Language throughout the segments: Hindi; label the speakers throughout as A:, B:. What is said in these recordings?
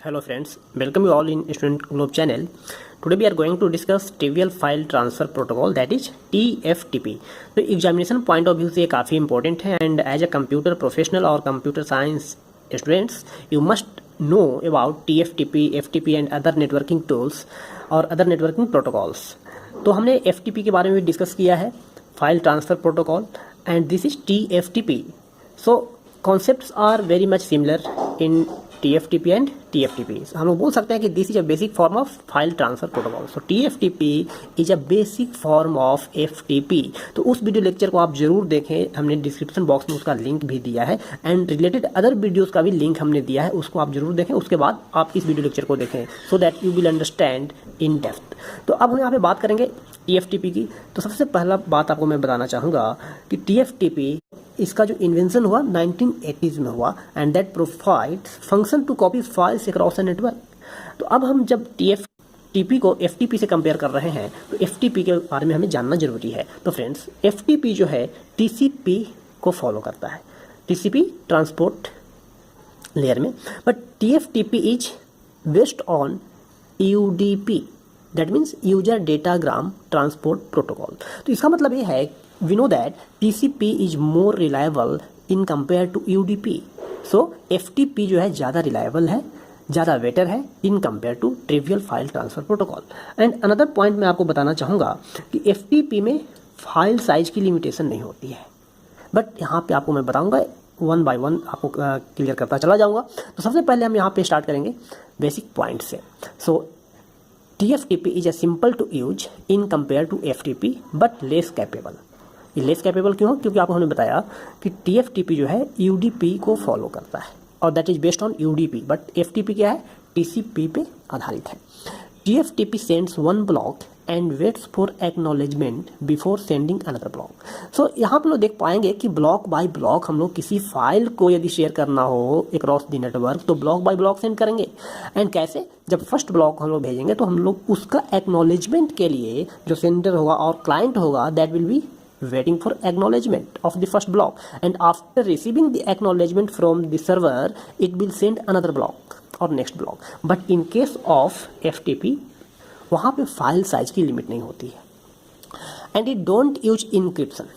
A: Hello friends, welcome you all in Student Globe channel. Today we are going to discuss trivial file transfer protocol, that is TFTP. तो एग्जामिनेशन पॉइंट ऑफ व्यू से ये काफ़ी इंपॉर्टेंट है and as a computer professional और computer science students you must know about TFTP, FTP and other networking tools और अदर नेटवर्किंग प्रोटोकॉल्स. तो हमने FTP के बारे में डिस्कस किया है, file transfer protocol, and this is TFTP. So concepts are very much similar in TFTP and TFTP. हम लोग बोल सकते हैं कि this is a basic form of file transfer protocol. So TFTP is a basic form of FTP. तो उस वीडियो लेक्चर को आप जरूर देखें, हमने डिस्क्रिप्शन बॉक्स में उसका लिंक भी दिया है एंड रिलेटेड अदर वीडियोस का भी लिंक हमने दिया है, उसको आप जरूर देखें. उसके बाद आप इस वीडियो लेक्चर को देखें so that you will understand in depth. तो अब हम यहाँ पे बात करेंगे TFTP की. तो सबसे पहला बात आपको मैं बताना चाहूँगा कि TFTP इसका जो इन्वेंशन हुआ 1980s में हुआ and that provides function to copy files across a network. तो अब हम जब TFTP को FTP से कंपेयर कर रहे हैं तो FTP के बारे में हमें जानना जरूरी है. तो फ्रेंड्स, FTP जो है TCP को फॉलो करता है, TCP ट्रांसपोर्ट लेयर में, but TFTP is based on UDP, that means user datagram transport protocol. तो इसका मतलब ये है, we know that TCP is more reliable in compared to UDP. So FTP जो है ज़्यादा रिलायबल है, ज़्यादा बेटर है in compare to trivial file transfer protocol. And another point मैं आपको बताना चाहूँगा कि FTP में फाइल साइज की लिमिटेशन नहीं होती है, बट यहाँ पे आपको मैं बताऊँगा वन बाय वन, आपको क्लियर करता चला जाऊँगा. तो सबसे पहले हम यहाँ पे स्टार्ट करेंगे बेसिक पॉइंट से. So TFTP is a simple to use in compare to FTP but less capable. ये लेस कैपेबल क्यों? क्योंकि आपको हमने बताया कि TFTP जो है UDP को फॉलो करता है और that is based on UDP, but FTP क्या है? TCP पे आधारित है. TFTP sends one block and waits for acknowledgement before sending another block. So यहाँ पे लोग देख पाएंगे कि ब्लॉक बाय ब्लॉक हम लोग किसी फाइल को यदि शेयर करना हो अक्रॉस द नेटवर्क तो ब्लॉक बाय ब्लॉक सेंड करेंगे. एंड कैसे? जब फर्स्ट ब्लॉक हम लोग भेजेंगे तो हम लोग उसका एक्नॉलेजमेंट के लिए जो सेंडर होगा और क्लाइंट होगा that will be waiting for acknowledgement of the first block, and after receiving the acknowledgement from the server it will send another block or next block. But in case of FTP वहाँ पे फाइल साइज की लिमिट नहीं होती है and it don't use encryption,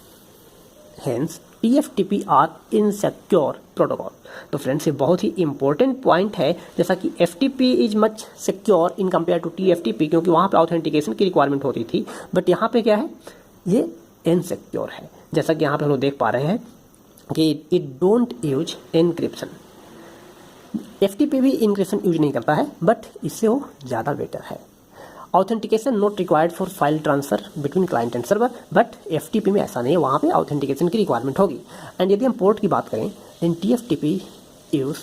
A: hence TFTP are insecure protocol. तो फ्रेंड्स, ये बहुत ही इंपॉर्टेंट पॉइंट है. जैसा कि FTP is much secure in compare to TFTP क्योंकि वहाँ पे ऑथेंटिकेशन की रिक्वायरमेंट होती थी, बट यहाँ पे क्या है? ये इनसिक्योर है. जैसा कि यहाँ पे हम लोग देख पा रहे हैं कि it don't use encryption. FTP भी इनक्रिप्शन यूज नहीं करता है, बट इससे वो ज़्यादा बेटर है. Authentication not required for file transfer between client and server, but FTP में ऐसा नहीं है, वहाँ पे ऑथेंटिकेशन की रिक्वायरमेंट होगी. एंड यदि हम पोर्ट की बात करें then TFTP use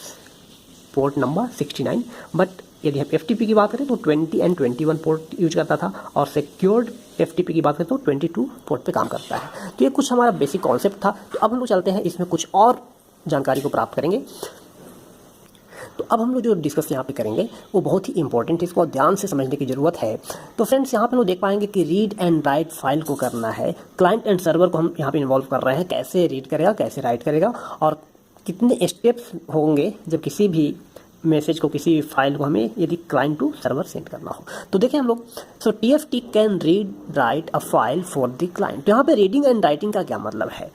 A: port number 69, but यदि हम FTP की बात करें तो 20 एंड 21 पोर्ट यूज करता था, और सिक्योर्ड FTP की बात करें तो 22 पोर्ट पे काम करता है. तो ये कुछ हमारा बेसिक कॉन्सेप्ट था. तो अब हम लोग चलते हैं, इसमें कुछ और जानकारी को प्राप्त करेंगे. तो अब हम लोग जो डिस्कस यहाँ पे करेंगे वो बहुत ही इंपॉर्टेंट है, इसको ध्यान से समझने की ज़रूरत है. तो फ्रेंड्स, यहाँ पे लोग देख पाएंगे कि रीड एंड राइट फाइल को करना है. क्लाइंट एंड सर्वर को हम यहाँ पे इन्वॉल्व कर रहे हैं, कैसे रीड करेगा, कैसे राइट करेगा, और कितने स्टेप्स होंगे जब किसी भी मैसेज को, किसी फाइल को हमें यदि क्लाइंट टू सर्वर सेंड करना हो. तो देखें हम लोग, सो TFT can read write a file for the client. तो यहाँ पे रीडिंग एंड राइटिंग का क्या मतलब है?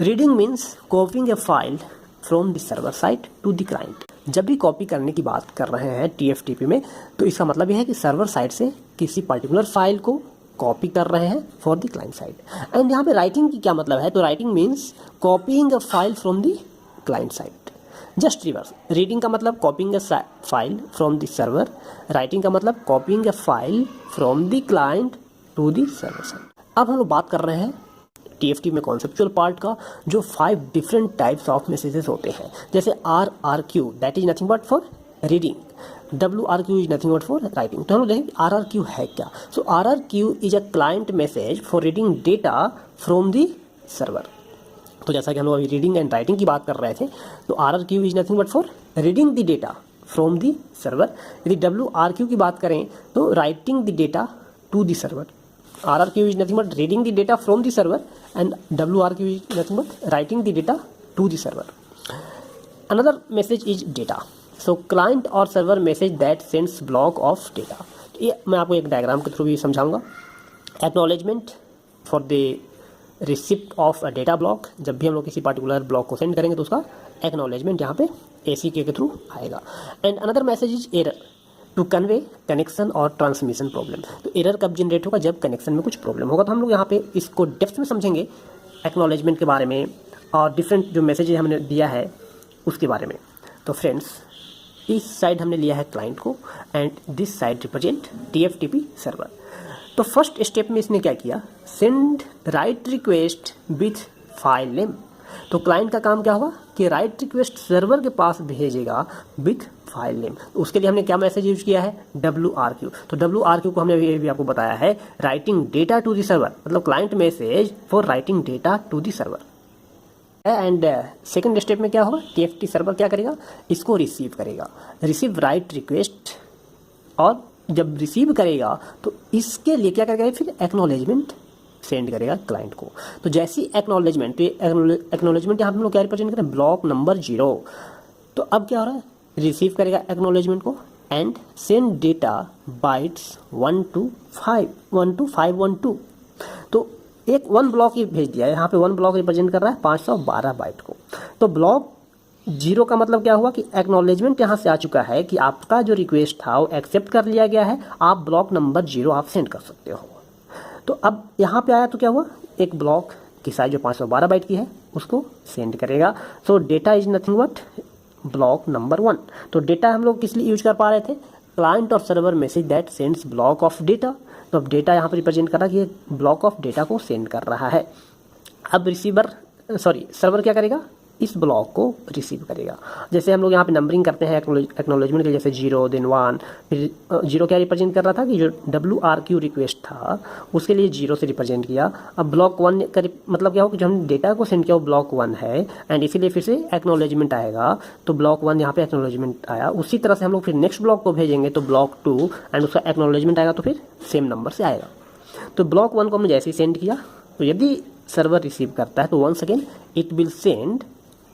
A: Reading means copying a file from the server side to the client. जब भी कॉपी करने की बात कर रहे हैं TFTP में, तो इसका मतलब यह है कि सर्वर साइड से किसी पर्टिकुलर फाइल को कॉपी कर रहे हैं for the client side. And यहाँ पे राइटिंग की क्या मतलब है? तो writing means copying a file from the client side. Just reverse. Reading का मतलब copying a file from the server, writing का मतलब copying a file from the client to the server side. अब हम लोग बात कर रहे हैं TFTP में कॉन्सेप्चुअल पार्ट का, जो 5 डिफरेंट टाइप्स ऑफ मैसेजेस होते हैं. जैसे RRQ, that is nothing but for reading. WRQ is nothing but for writing. तो हम लोग देखें RRQ है क्या. सो RRQ is a client message for reading data from the server. तो जैसा कि हम लोग अभी रीडिंग एंड राइटिंग की बात कर रहे थे, तो RRQ is nothing but for reading the data from the server. यदि WRQ की बात करें तो writing the data to the server. RRQ is nothing but reading the data from the server and WRQ is nothing but writing the data to the server. Another message is data. So client और server message that sends block of data. ये मैं आपको एक डायग्राम के थ्रू भी समझाऊंगा। Acknowledgement for the receipt of a data block, जब भी हम लोग किसी पर्टिकुलर ब्लॉक को सेंड करेंगे तो उसका एक्नॉलेजमेंट यहाँ पे ACK के थ्रू आएगा। And another message is error to convey connection और ट्रांसमिशन प्रॉब्लम। तो एरर कब जनरेट होगा, जब कनेक्शन में कुछ प्रॉब्लम होगा। तो हम लोग यहाँ पे इसको डेप्थ में समझेंगे एक्नॉलेजमेंट के बारे में और डिफरेंट जो मैसेज हमने दिया है उसके बारे में। तो फ्रेंड्स, इस साइड हमने लिया है क्लाइंट को and this side represent TFTP server. तो फर्स्ट स्टेप में इसने क्या किया, send right request with file name. तो क्लाइंट का काम क्या होगा कि राइट रिक्वेस्ट सर्वर के पास भेजेगा विथ फाइल नेम। तो उसके लिए हमने क्या मैसेज यूज किया है, WRQ। तो WRQ को हमने ये भी आपको बताया है, writing data to the server, मतलब client message for writing data to the server. And second step में क्या होगा, TFT सर्वर क्या करेगा, इसको रिसीव करेगा, रिसीव राइट रिक्वेस्ट। और जब रिसीव करेगा तो इसके लिए क्या करेगा, फिर एक्नॉलेजमेंट सेंड करेगा क्लाइंट को। तो जैसी एक्नॉलेजमेंट, तो एक्नॉलेजमेंट यहाँ हम लोग क्या रिप्रेजेंट करें, ब्लॉक नंबर 0। तो अब क्या हो रहा है, रिसीव करेगा एक्नॉलेजमेंट को and send data bytes 1 to 512। तो एक 1 ब्लॉक ही भेज दिया है, यहाँ पे 1 ब्लॉक रिप्रेजेंट कर रहा है 512 बाइट को। तो ब्लॉक 0 का मतलब क्या हुआ कि एक्नॉलेजमेंट यहाँ से आ चुका है कि आपका जो रिक्वेस्ट था वो एक्सेप्ट कर लिया गया है, आप ब्लॉक नंबर 0 आप सेंड कर सकते हो। तो अब यहाँ पे आया तो क्या हुआ, एक ब्लॉक की साइज जो 512 बाइट की है उसको सेंड करेगा। सो data is nothing but block number 1। तो डेटा हम लोग किस लिए यूज कर पा रहे थे, क्लाइंट और server message that sends block of data. तो अब डेटा यहाँ पर रिप्रेजेंट कर रहा है कि ब्लॉक ऑफ डेटा को सेंड कर रहा है। अब सर्वर क्या करेगा, इस ब्लॉक को रिसीव करेगा। जैसे हम लोग यहाँ पे नंबरिंग करते हैं एक्नॉलेजमेंट के, जैसे 0 then 1, फिर 0 क्या रिप्रेजेंट कर रहा था कि जो WRQ रिक्वेस्ट था उसके लिए 0 से रिप्रेजेंट किया। अब ब्लॉक 1 का मतलब क्या हो कि जो हमने डेटा को सेंड किया वो ब्लॉक 1 है एंड इसीलिए फिर से एक्नॉलेजमेंट आएगा। तो ब्लॉक 1 यहाँ पे एक्नॉलेजमेंट आया। उसी तरह से हम लोग फिर नेक्स्ट ब्लॉक को भेजेंगे तो ब्लॉक 2 एंड उसका एक्नॉलेजमेंट आएगा, तो फिर सेम नंबर से आएगा। तो ब्लॉक 1 को हमने जैसे ही सेंड किया तो यदि सर्वर रिसीव करता है तो once again it will send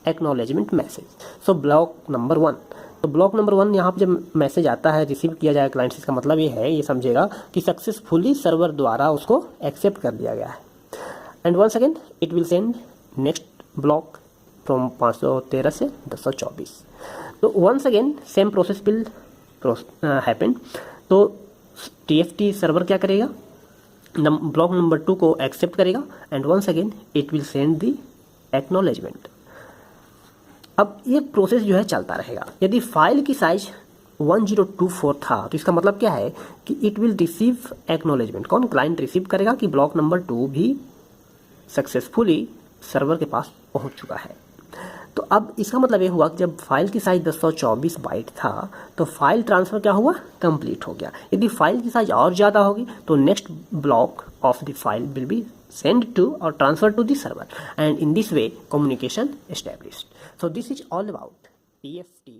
A: acknowledgement message. So block number 1, तो ब्लॉक नंबर 1 यहाँ पे जब मैसेज आता है रिसीव किया जाएगा क्लाइंट से, इसका मतलब ये है, ये समझेगा कि सक्सेसफुली सर्वर द्वारा उसको एक्सेप्ट कर दिया गया है। And once again it will send next block from 513 से 1024। तो once again same process will happen. तो TFT सर्वर क्या करेगा, ब्लॉक नंबर 2 को एक्सेप्ट करेगा and once again it will send the acknowledgement. अब ये प्रोसेस जो है चलता रहेगा। यदि फाइल की साइज 1024 था तो इसका मतलब क्या है कि इट विल रिसीव एक्नॉलेजमेंट। कौन, क्लाइंट रिसीव करेगा कि ब्लॉक नंबर 2 भी सक्सेसफुली सर्वर के पास पहुंच चुका है। तो अब इसका मतलब ये हुआ कि जब फाइल की साइज 1024 बाइट था तो फाइल ट्रांसफर क्या हुआ, कंप्लीट हो गया। यदि फाइल की साइज और ज़्यादा होगी तो next block of the file will be sent to or transferred to the server, and in this way communication established. So this is all about TFT